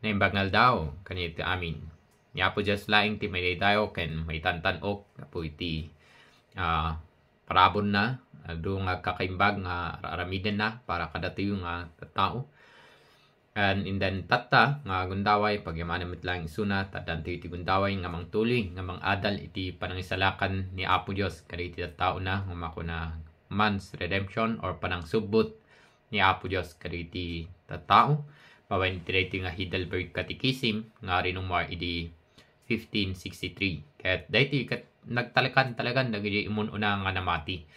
na imbangal daw kaniti amin. Nga po just laing ti may tayo ken may tantanok na po iti parabon na doon nga kakaimbag nga aramiden na para kadatiyo nga tao. And in then tatta nga gundaway pagyamanan mit lang isuna tadanto iti gundaway nga mangtuloy nga mangadal iti panangisalakan ni Apo Dios kaditi tao na nga na man's redemption or panang subbot ni Apo Dios kaditi tao. Pawain iti nga Heidelberg Catechism nga rinumar iti 1563. Kaya dahiti nagtalakan talagang nagiging imununa nga namati.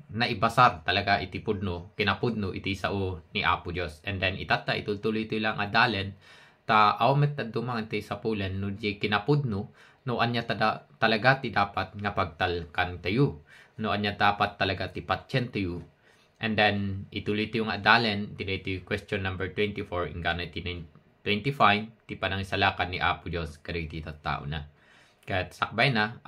Naibasar talaga iti pudno, kinapudno iti sao ni Apo Dios. And then itata itutuloy ito lang adalen ta awmet ta dumang iti sapulen no di kinapudno no anya talaga ti dapat nga pagtalkan tayo. No anya dapat talaga ti patyen tayo. And then ituloy ito yung adalen iti question number 24 ingana iti 25 ti panangisalakan ni Apo Dios kaditi tattao na. Kaya sakbay na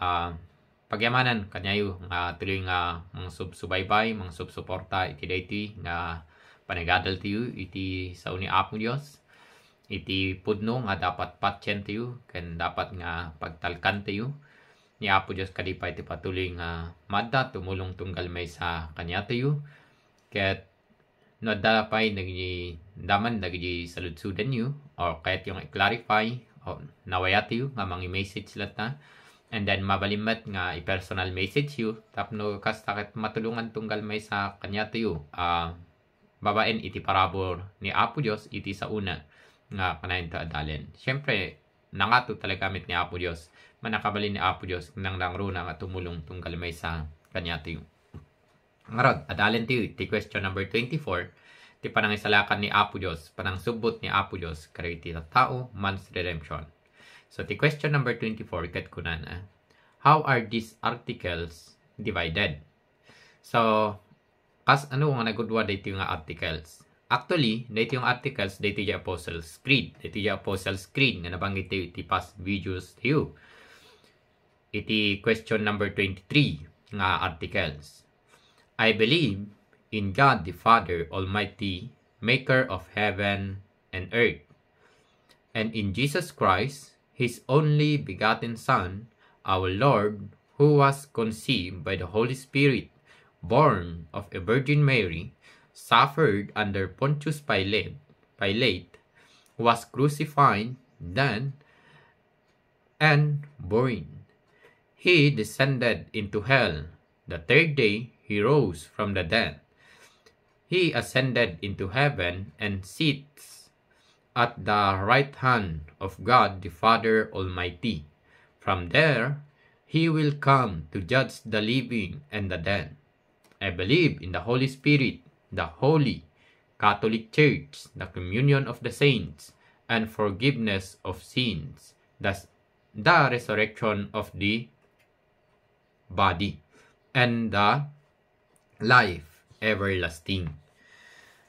pagyamanan kanyayo nga tuloy nga mga subsubaybay, mga subsuporta iti dayti nga panagadal tiyo iti sao ni Apo Dios. Iti pudno nga dapat patyen tiyo ken dapat nga pagtalkan tiyo ni Apo Dios kadipay iti patuloy nga madda tumulong tunggal may sa kanya tiyo. Ket no dapay daman nagiji saludsudan yu or kahit yung i-clarify o nawayat yu nga mga message lat na. And then mabalimat nga i-personal message yu tapno kastakit matulungan tunggal may sa kanya tayo babaen iti parabor ni Apo Dios iti sa una nga kanayin ta adalen. Syempre nangato talaga gamit ni Apo Dios manakabalin ni Apo Dios nang langruna nga tumulong tunggal may sa kanya tayo. Ngarod adalen tayo iti question number 24 ti panangisalakan ni Apo Dios panang subot ni Apo Dios kaditi tao man's redemption. So, the question number 24, kat kunan, how are these articles divided? So, ano nga nagudwa dito yung articles? Actually, dito yung articles, dito yung Apostles' Creed. Dito yung Apostles' Creed, nga nabanggit tayo iti past videos tayo. Iti question number 23, nga articles. I believe in God the Father Almighty, maker of heaven and earth, and in Jesus Christ, His only begotten Son, our Lord, who was conceived by the Holy Spirit, born of a Virgin Mary, suffered under Pontius Pilate, was crucified, died, and buried. He descended into hell. The third day he rose from the dead. He ascended into heaven and sits at the right hand of God the Father Almighty. From there, He will come to judge the living and the dead. I believe in the Holy Spirit, the Holy Catholic Church, the communion of the saints, and forgiveness of sins, the resurrection of the body, and the life everlasting.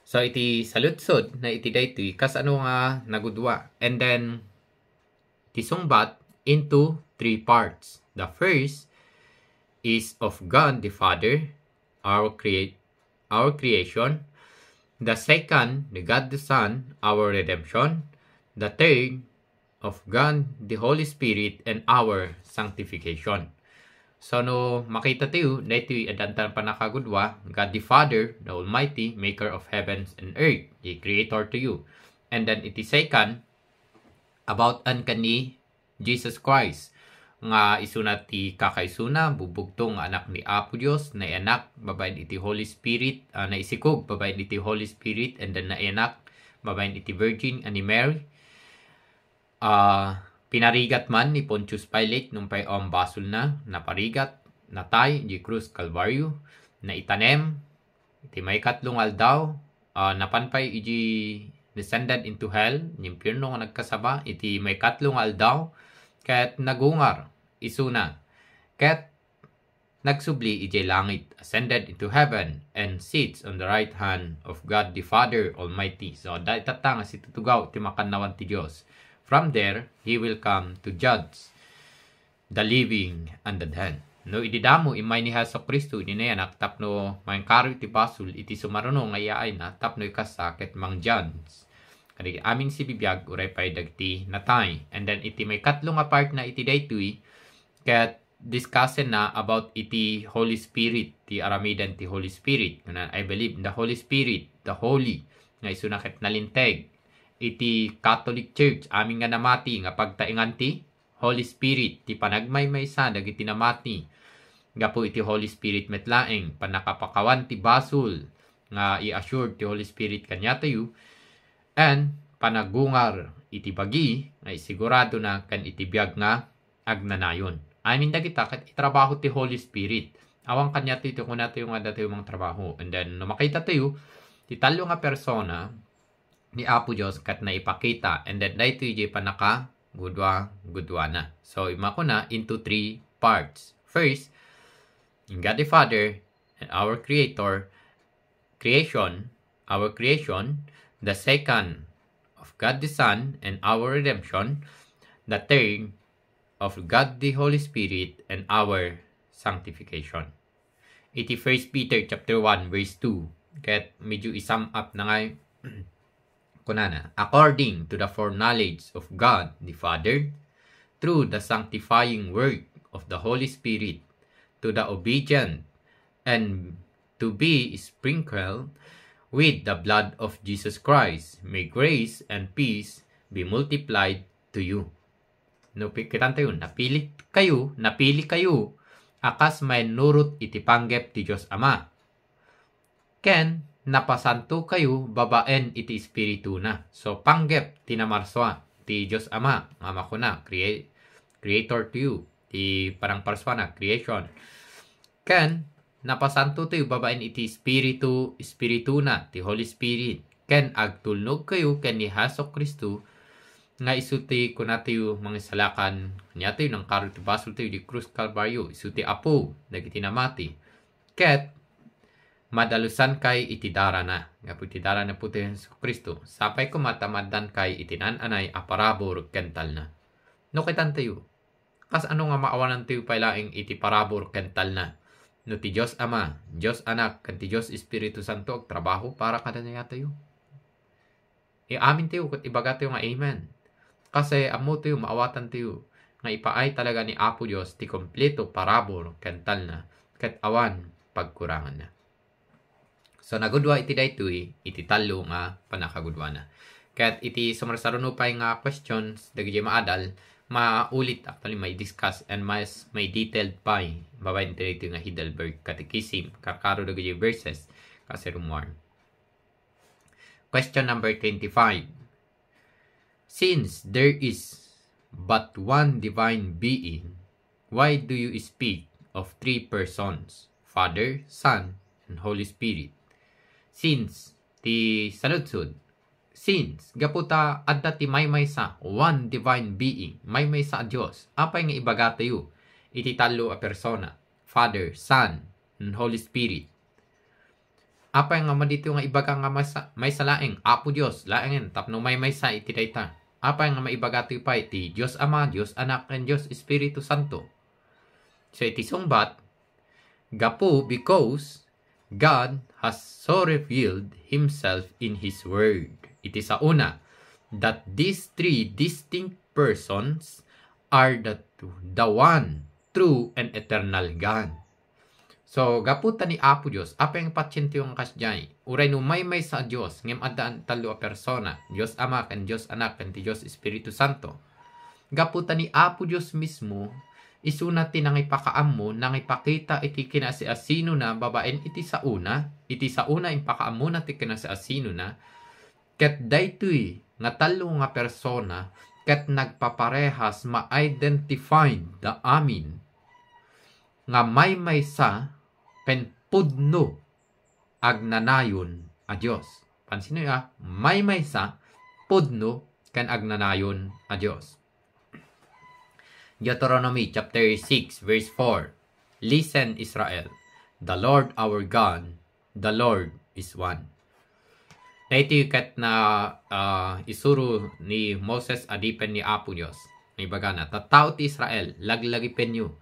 So, iti saludsod na iti daytoy kas ano nga nagudwa. And then, tisungbat into 3 parts. The first is of God the Father, our creation. The second, the God the Son, our redemption. The third, of God the Holy Spirit and our sanctification. So, no makita tayo, na ito'y adantan pa nakagudwa, God the Father, the Almighty, maker of heavens and earth, the creator to you. And then, iti second, about an kani Jesus Christ, nga isuna ti kakaisuna, bubugtong anak ni Apo Dios, na anak, babayin iti Holy Spirit, na isikog, babayin iti Holy Spirit, and then na anak, babayin iti Virgin, ani Mary. Pinarigat man ni Pontius Pilate nung payong basol na, naparigat, natay, di Cruz Calvario, na itanem, iti may katlong aldaw, napanpay iti descended into hell, nimpirno nga nagkasaba, iti may katlong aldaw, ket nagungar, isuna, ket nagsubli iti langit, ascended into heaven, and sits on the right hand of God the Father Almighty. So, dahil tatanga si tutugaw, ti makanawan ti Diyos. From there, He will come to judge the living and the dead. No, ididamo imay ni Hesus Kristo inayanak tapno mayangkaro iti basul iti sumaruno nga yaay na tapno ikasakit mang judge Kadi amin si bibiyag uray pay dagiti natay. And then iti may katlong part na iti daytoy ket discussen na about iti Holy Spirit, ti aramidan ti Holy Spirit. I believe in the Holy Spirit, the Holy, nga isu na ket nalinteg. Iti Catholic Church, amin nga namati, nga pagtaingan ti Holy Spirit, ti panagmaymaysa, dagiti namati. Gapo iti Holy Spirit metlaeng, panakapakawan ti basol, nga i-assure ti Holy Spirit kanya tayo, and panagungar iti bagi, nga isigurado na kan iti biyag nga agnanayon. Amin da kita kat itrabaho ti Holy Spirit. Awang kanya tayo kung nato yung nga tayo mga trabaho. And then, makita tayo, ti talo nga persona ni Apo Diyos kat na ipakita. And then, dahito yung panaka gudwa na. So, imako na into 3 parts. First, in God the Father and our Creator, our creation. The second, of God the Son and our redemption. The third, of God the Holy Spirit and our sanctification. Iti 1 Peter chapter 1 verse 2. Kaya medyo isum up na nga kunana. According to the foreknowledge of God the Father, through the sanctifying work of the Holy Spirit, to the obedient and to be sprinkled with the blood of Jesus Christ, may grace and peace be multiplied to you. No, kitan tayo, napili kayo, akas may nurut iti panggep ti Diyos Ama. Ken, napasanto kayo, babaen iti espiritu na. So, panggep, tinamarswa, ti Diyos Ama, Ama ko na, creator to you, ti parang parswa na, creation. Ken, napasanto tayo, babaen iti espiritu na, ti Holy Spirit. Ken, agtulnog kayo, ken ni Hesus Kristo, nga isuti ko natiyo mga salakan niya tayo ng karot basol tayo di Cruz Calvario isuti apo dagiti namati ket madalusan kay itidara na nga po itidara na po tayo sa Kristo sapay ko matamadan kay itinananay aparabor kental na no kitan tayo kas ano nga maawanan tayo pailaing iti parabor kental na no ti Diyos Ama Diyos Anak kan ti Diyos Espiritu Santo ag trabaho para kada niya tayo amin tayo kat ibaga tayo nga amen. Kasi amo tayo, maawatan tayo, nga ipaay talaga ni Apo Diyos ti kompleto parabor kental na, ket awan pagkurangan na. So nagudwa iti daytoy, iti talo nga panakagudwa na. Ket iti sumarsarunupay nga questions, dagiti maadal, maulit actually may discuss and may detailed pa, babayin iti nga Heidelberg Catechism, kakaro dagiti verses, kasi rumuarn. Question number 25. Since there is but one divine being, why do you speak of 3 persons, Father, Son, and Holy Spirit? Since, ti saludsud, since, gaputa adda ti maysa, one divine being, maysa a Diyos, apay nga ibaga tayo, iti talo a persona, Father, Son, and Holy Spirit. Apay nga madito nga ibaga nga may salaeng, Apo Diyos, laengen, tapno maysa iti dayta. Apay nga maibaga tayo pa iti Diyos Ama, Diyos Anak, and Diyos Espiritu Santo. So iti sungbat, gapo because God has so revealed Himself in His Word. Iti sa una, that these 3 distinct persons are the one true and eternal God. So, gaputa ni Apo Diyos, apay ang pasyente yung kasjay. Uray no may sa Diyos, ngem adaan talo a persona, Diyos Ama, kan Diyos Anak, kan Diyos Espiritu Santo. Gaputa ni Apo Diyos mismo, isuna ti nang ipakaam mo, nang ipakita iti kinasiasino na, babaen iti sa una ipakaam mo na ti kinasiasino na, ket daytoy nga talo nga persona, ket nagpaparehas ma-identify da amin, nga may sa penpudno agnanayon a Diyos. Pansino ya? May sa pudno kan agnanayon a Diyos. Deuteronomy chapter 6 verse 4. Listen, Israel, the Lord our God, the Lord is one. Na ito yung kat na isuro ni Moses adipen ni Apo Diyos. May baga na, tatao ti Israel, laglagipen nyo.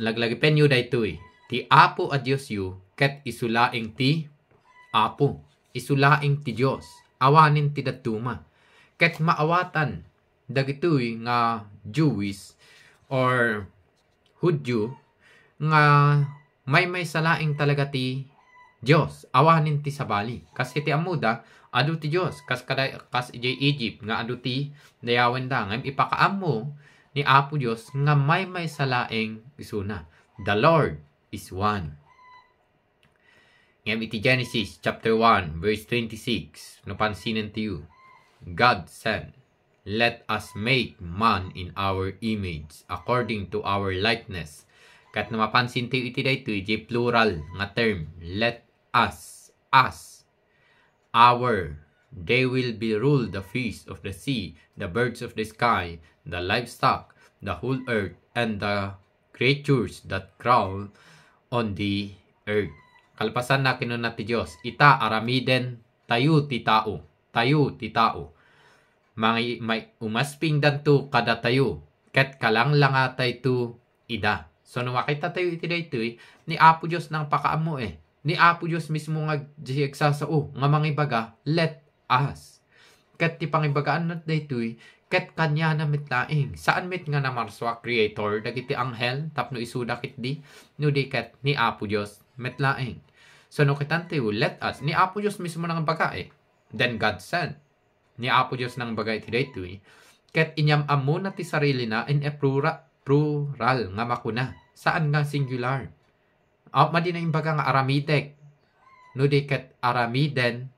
Laglagipen nyo daytoy. Ti Apo a Diyos yu, ket isulaing ti Apo. Isulaing ti Diyos. awanin ti daduma. Ket maawatan dagitoy nga Jewish or Hudyo nga may salaing talaga ti Dios, awanin ti sabali. Kas iti amuda, adu ti Dios, kas iti Egypt nga adu ti dayawen da, ngam ipakaam mo ni Apo Dios nga may salaing isuna. The Lord is one. Ngam iti Genesis chapter 1 verse 26, no pansinin tiyo, God said, "Let us make man in our image, according to our likeness." Kat na mapansin tayo iti dayto, iti plural nga term, let us, our, they will be rule the fish of the sea, the birds of the sky, the livestock, the whole earth, and the creatures that crawl on the earth. Kalpasan na kinun ti Diyos, ita aramiden tayo ti tao. May umasping danto kada tayo, ket kalanglangatay tu ida. So, nung makita tayo iti dayto, ni Apo Diyos nang pakaamo Ni Apo Diyos mismo nga jigsasao, nga mangibaga, let us. Ket ti pangibagaan na dayto, ket kanya na mitlaing. Saan mit nga namarswa creator, dagiti anghel, tapno isuda kit di, no di ket ni Apo Diyos mitlaing. So, no kitan tayo, let us. Ni Apo Diyos mismo nang baga Then God said, ni Apo Diyos nang baga iti dayto, ket inyam amo na ti sarili na in a plural nga makuna. Saan nga singular? Madi na imbaga nga aramidek. No di ket aramiden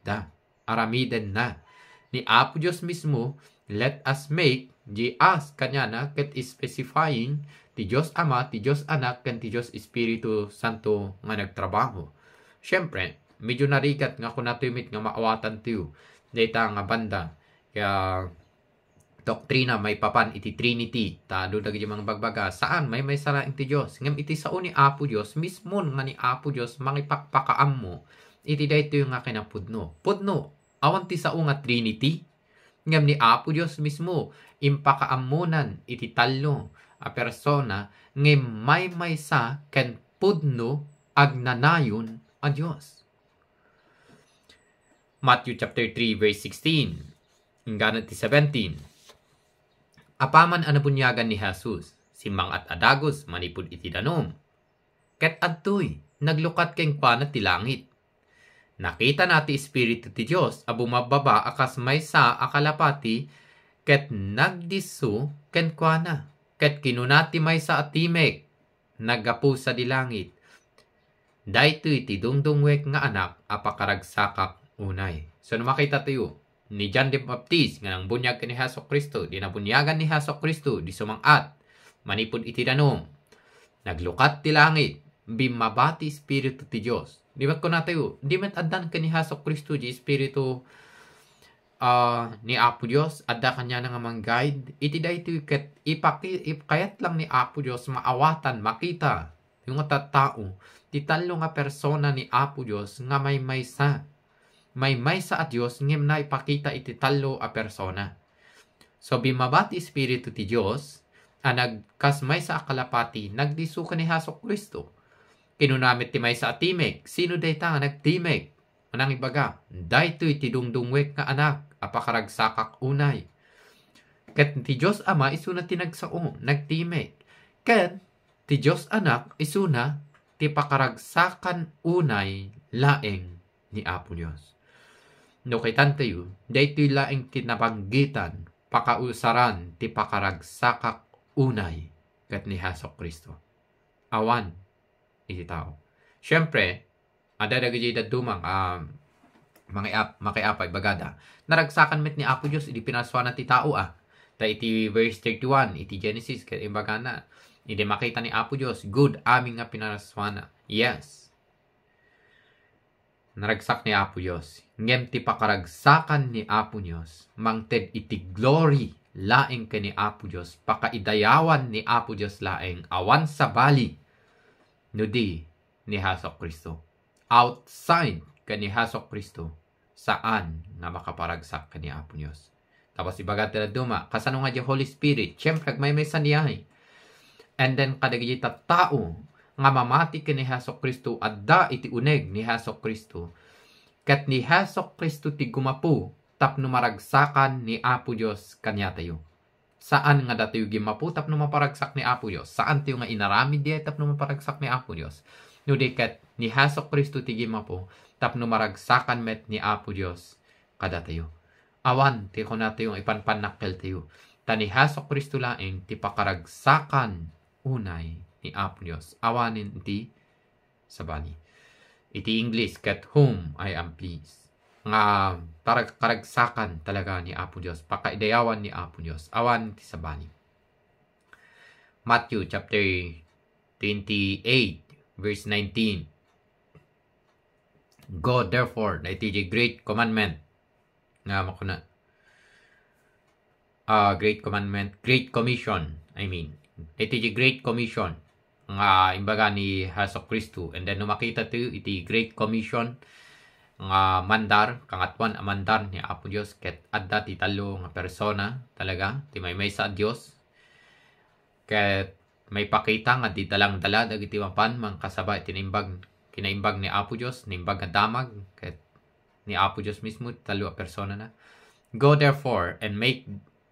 na. Ni Apo Diyos mismo, let us make, di us kanya na, ket specifying, ti Diyos Ama, ti Diyos Anak, ken ti Diyos Espiritu Santo nga nagtrabaho. Siyempre, medyo narigat nga kung natumit nga maawatan tiyo. Dita nga banda. Kaya, doktrina may papan iti Trinity, tado dagi mga bagbaga, saan may salaing ti Diyos. Ngam iti sao ni Apo Diyos, mismo nga ni Apo Diyos, mangipakpakaam mo, iti dayto yung nga kinapudno. Pudno, awan ti sao nga Trinity, ngam ni Apo Diyos mismo, impakaamunan iti talo a persona, ngam may sa ken pudno agnanayon a Diyos. Matthew chapter 3 verse 16, hanggang ti 17. Apaman anabunyagan ni Jesus, simang at adagos manipod iti danom. Ket adtoy, naglukat keng pana ti langit. Nakita nati Espiritu ti Diyos, abumababa akas maysa akalapati, ket nagdisu ken kuana. Ket kinunati maysa at timek, nagapu sa dilangit. Daytoy ti dungdungwek nga anak, apakaragsakak unay. So, makita tayo, ni John the Baptist nga nang bunyag ni Hesus Kristo, di nabunyagan ni Hesus Kristo, di sumangat, manipod iti danom, naglukat ti langit, bimabati Espiritu ti Diyos. Di ba ko na tayo, di met addan ka ni Hesus Kristo, di Espiritu ni Apo Diyos, adda kanya nga mang guide, iti da ito kayat lang ni Apo Diyos, maawatan, makita, yung tao, titalo nga persona ni Apo Diyos, nga may maysa at Diyos, ngem na ipakita iti talo a persona. So, bimabati Espiritu ti Diyos, nagkasmay sa akalapati, nagdisu ka ni Hesus Kristo. Kinunamit ti may sa atimek, sino dayta nga nagtimek? Anang ibaga, daytoy ti dungdungwek nga anak, apakaragsakak unay. Ket ti Diyos Ama, isuna tinagsao, nagtimek. Ket ti Diyos Anak, isuna, ti pakaragsakan unay, laeng ni Apo Diyos. No kay tayo, daytoy laeng kinabanggitan, pakausaran, ti pakaragsakak unay, ket ni Hesus Kristo. Awan, iti tao. Siyempre, adadagay dadumang, makiapay bagada, naragsakan met ni Apo Diyos, iti pinaswa na ti tao Ta iti verse 31, iti Genesis, ket imbaga na, iti makita ni Apo Diyos, good aming nga pinaswa na. Yes. Naragsak ni Apo Diyos. Ngem ti pakaragsakan ni Apo Diyos, mangted iti glory laeng ka ni Apo Diyos, pakaidayawan ni Apo Diyos laeng, awan sa bali, no di ni Hesus Kristo. Outside ka ni Hesus Kristo, saan na makaparagsak ka ni Apo Diyos. Tapos ibagat na duma, kasano nga di Holy Spirit, siyempre may saniyahay. And then kadagay tao, nga mamati ka ni Hesus Kristo, adda iti uneg ni Hesus Kristo, ket ni Hesus Kristo ti gumapu tapno maragsakan ni Apo Dios kanya tayo. Saan nga datayo gimapu tapno maparagsak ni Apo Dios? Saan tayo nga inaramid di tapno maparagsak ni Apo Dios? No di ket ni Hesus Kristo ti gimapu tapno maragsakan met ni Apo Dios kada tayo. Awan ti kun nato yung ipanpanakkel tayo. Tani Hesus Kristo laeng ti pakaragsakan unay ni Apo Dios. Awanin ti sabani. Iti English, ket whom I am pleased. Nga karagsakan talaga ni Apo Dios. Pakaidayawan ni Apo Dios. Awan ti sabani. Matthew chapter 28 verse 19. Go therefore, na iti great commandment. Nga makuna. Great commandment, great commission, I mean. Iti great commission nga imbaga ni Hesus Kristo. And then makita tayo iti great commission nga mandar, kangatwan a mandar ni Apo Dios ket adda ti talo nga persona talaga ti may sa Dios. Ket may pakita nga di dalang-dala dagiti mapan mangkasaba iti kinaimbag ni Apo Dios, nimbag nga damag ket ni Apo Dios mismo talo a persona na. Go therefore and make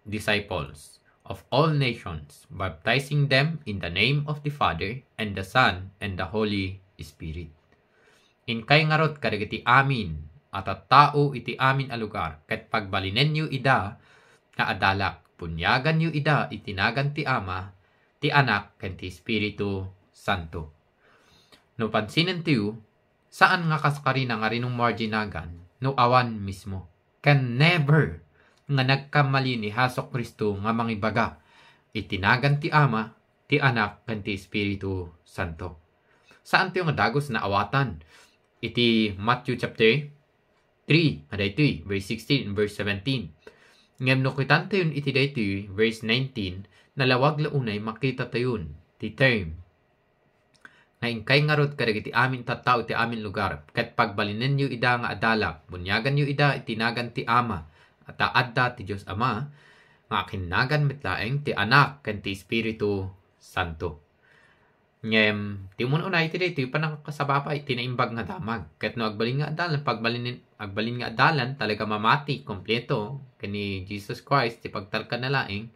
disciples of all nations, baptizing them in the name of the Father, and the Son, and the Holy Spirit. In kay ngarot kadagiti amin, at tao iti amin a lugar, ket pagbalinen yu ida, nga adalak, punyagan yu ida, itinagan ti Ama, ti Anak, ken ti Espiritu Santo. No pansinin tiyo, saan nga kaskarina nga rinong marginagan, no awan mismo, can never nga nagkamali ni Hesus Kristo nga mangibaga, itinagan ti Ama, ti Anak, ken ti Espiritu Santo. Saan tiyo nga dagos na awatan? Iti Matthew chapter 3, adaytoy, verse 16 and verse 17. Ngem no kitan tayon iti daytoy, verse 19, nalawag launay makita tayon, ti term. Ngayon kay ngarot kadagiti amin tattao ti amin lugar, ket pagbalinen yu ida nga adalak, bunyagan yu ida itinagan ti Ama, at adda ti Dios Ama, nga kinagan metlaeng ti Anak, ken ti Espiritu Santo. Ngem, ti mun unay ti daytoy panang kasabapay tinaimbag nga damag. Ket no agbalin nga adalan, agbalin nga adalan talaga mamati kompleto kani Jesus Christ ti pagtalkan na laeng.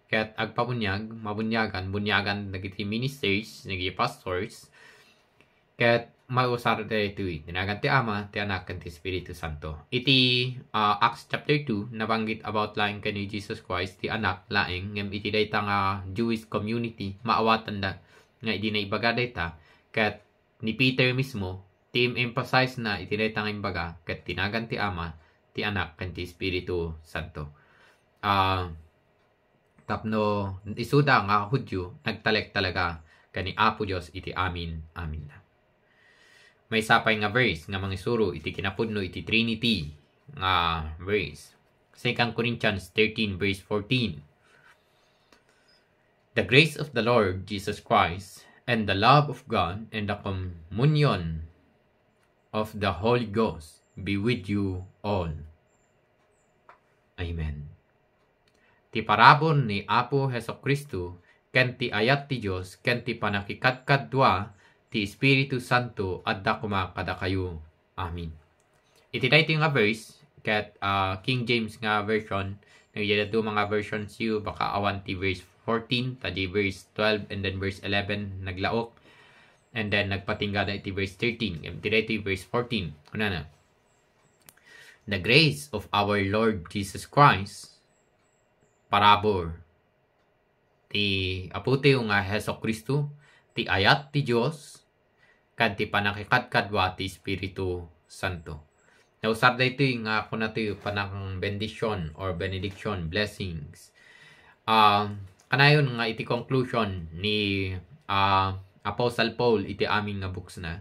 Ket agpabunyag, bunyagan dagiti ministers, dagiti pastors. Ket mausar daytoy tinagan ti Ama, ti Anak, ken ti Espiritu Santo. Iti Acts chapter 2 nabanggit about laeng kani Jesus Christ ti Anak laeng ngem iti dayta nga Jewish community maawatan da nga idi na ibaga dayta ket ni Peter mismo team emphasize na iti dayta nga imbaga ket tinagan ti Ama, ti Anak, ken ti Espiritu Santo. Tapno isuda nga Hudyo nagtalek talaga kani Apo Dios iti amin na. May sapay nga verse nga mangisuro iti kinapudno iti Trinity nga verse. 2 Corinthians 13 verse 14. The grace of the Lord Jesus Christ and the love of God and the communion of the Holy Ghost be with you all. Amen. Ti parabon ni Apo Hesus Kristo ken ti ayat ti Dios ken ti panakikatkadwa ti Espiritu Santo adda kumakada kayo. Amen. Iti dayto nga verse ket King James nga version, nagyada do mga versions yu baka awan ti verse 14 tadi verse 12 and then verse 11 naglaok and then nagpatinggada iti verse 13. Iti dayto verse 14. Kuna na. The grace of our Lord Jesus Christ parabor ti apute nga Hesus Kristo, ti ayat ti Dios kan ti panakikadkadwa ti Espiritu Santo. Nausar dayto nga kuna ti panang benediction or benediction, blessings. Kanayon nga iti conclusion ni Apostle Paul iti aming nga books na.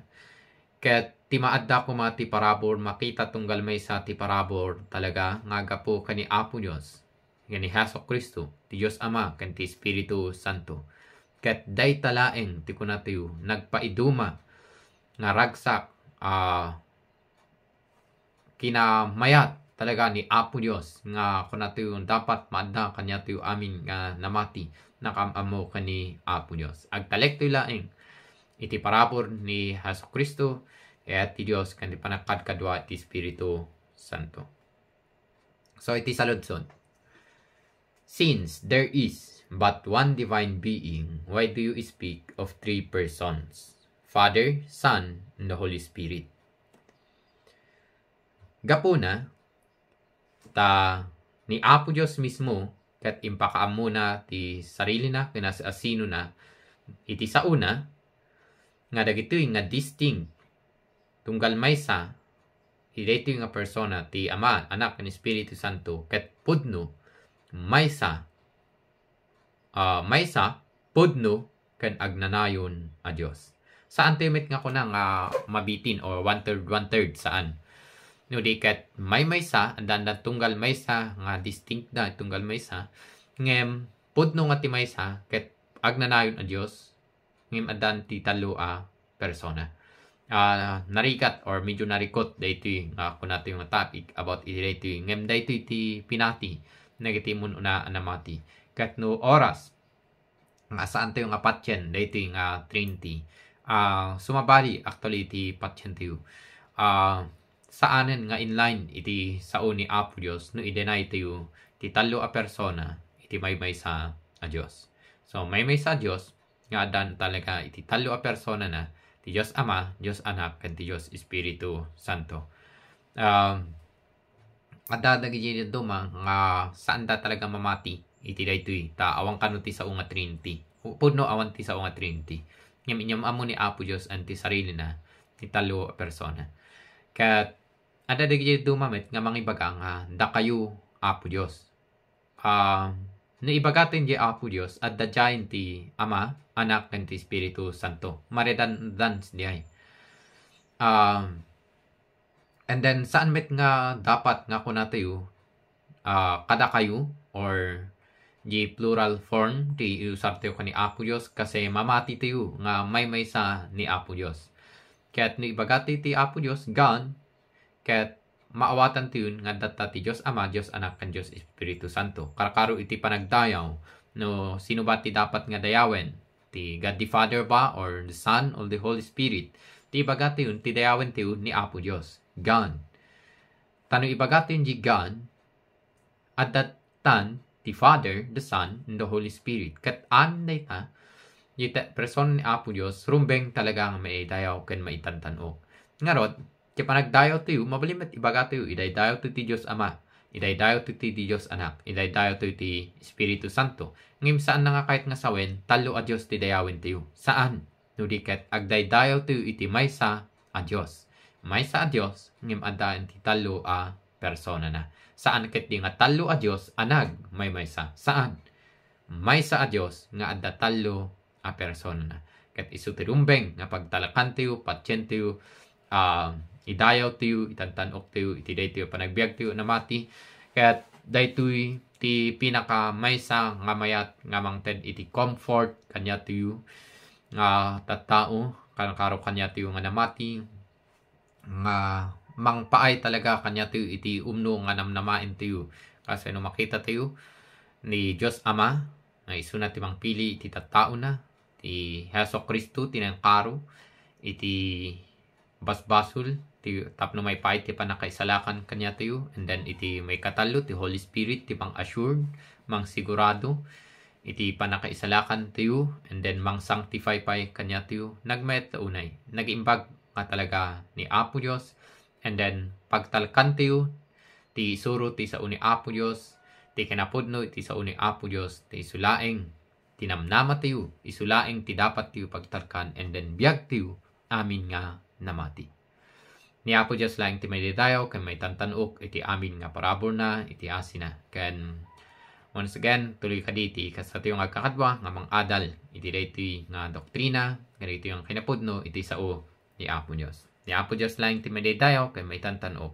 Ket ti maadda ko ti parabor makita tunggal may sa ti parabor talaga nga gapo kani Apo Dios. Ngani Hesus Kristo, ti Dios Ama, ken ti Espiritu Santo. Ket day talaeng ti kunatiyo nagpaiduma nga ragsak kinamayat talaga ni Apo Dios nga kunatiyo dapat maadda kanya tiyo amin nga namati nakamamo kani Apo Dios. Agtalek ti laeng iti parabor ni Hesus Kristo ti Dios kan ti panagkadkadwa ti Espiritu Santo. So iti saludson. Since there is but one divine being, why do you speak of three persons? Father, Son, and the Holy Spirit. Gapuna, ni Apo Diyos mismo, kat impakaam muna ti sarili na, kinasasino na, iti sa una, nga dagitoy nga distinct, tunggal maysa, iti nga persona, ti Ama, Anak, and Espiritu Santo, kat pudno, maysa, pudno, kan agnanayon a Diyos. Saan timit nga ko na nga mabitin or one-third saan? No, di kat maysa, andan tunggal maysa, nga distinct na tunggal maysa, ngem, pudno nga ti maysa, kat agnanayon a Diyos, ngem andan ti talo a persona. Narikat or medyo narikot dito nga kung natin yung topic about dito ngem dito iti pinati negatimun una anamati kat no oras nga saan tayo nga patyen dito nga Trinity sumabali actually iti patyen tayo saanen nga inline iti sao ni Apo Diyos no i-deny tayo ti talo a persona iti may sa a Diyos. So may sa Diyos nga dan talaga iti talo a persona na ti Diyos Ama, Diyos Anak, kan ti Diyos Espiritu Santo. Adadagi dito nga saan da talaga mamati iti daytoy ta awang kanu ti sao nga Trinity. Pudno awan ti sao nga Trinity. Ngem inyam amo ni Apo Diyos anti sarili na ti talo a persona. Kat adadagi dito mamit nga mangibaga nga da kayo Apo Diyos. No ibagatin di Apo Diyos at dadyain ti Ama, Anak, kan ti Espiritu Santo. Maredandans di ay. And then, saan met nga dapat nga kunatayo kada kayo or di plural form ti usar tayo ka ni Apo Diyos kasi mamati tayo nga may sa ni Apo Diyos. Kaya't no ibagati ti Apo Diyos, God, kaya't maawatan ti yun nga data ti Diyos Ama, Diyos Anak, kan Diyos Espiritu Santo. Karakaro iti panagdayaw no sino ba ti dapat nga dayawen? Ti God the Father ba or the Son or the Holy Spirit? Ti ibagati yun, ti dayawen ti yun ni Apo Diyos. God. Tano ibagati yun di God at that tan ti Father, the Son, and the Holy Spirit. Kat anday ta iti person ni Apo Diyos rumbeng talaga nga may dayaw ken maitantanok. Ngarot kaya panagdayaw tayo, mabalimat ibaga tayo, idaydayaw tayo ti Diyos Ama, idaydayaw tayo ti Diyos Anak, idaydayaw tayo ti Espiritu Santo. Ngim saan na nga kahit nga sawen, talo a Diyos ti dayawin tayo. Saan? Nudiket, agdaydayaw tayo iti maysa a Diyos. Maysa a Diyos, ngim adaan ti talo a persona na. Saan ket di nga talo a Diyos, anag may maysa. Saan? Maysa a Diyos, nga adda talo a persona na. Ket isu ti rumbeng, nga pagtalakan tayo, patyen tayo, idayaw tayo, itantanok tayo, itiday tayo, panagbiag tayo na mati. Kaya daytoy ti pinaka maysa nga mayat nga mangted iti comfort kanya tayo nga tattao, karo kanya tayo nga namati, nga mangpaay talaga kanya tayo iti umno nga namnamain tayo. Kasi no makita tayo ni Diyos Ama, nga iso na ti mangpili iti tattao na, ti Heso Kristo, tinangkaro, iti basbasul, tapno may pait ti panakaisalakan kanya tayo, and then iti may katalo ti Holy Spirit ti pang assured mang sigurado iti panakaisalakan tayo, and then mang sanctify pa kanya tayo nagmet ta unay nagiimbag nga talaga ni Apo Diyos, and then pagtalkan tayo ti suro ti sao ni Apo Diyos, ti kinapudno ti sao ni Apo Diyos, ti isulaeng tinamnama tayo, isulaeng ti dapat tayo pagtalkan, and then biag tayo amin nga namati. Ni Apo Diyos lang ti may didayaw, kan may tantanok, iti amin nga parabor na, iti asina. Kan, once again, tuloy ka diti, kasi ito yung agkakadwa, nga mang adal, iti dito nga doktrina, ganito yung kinapudno, iti sao ni Apo Diyos. Ni Apo Diyos lang ti may didayaw, kan may tantanok,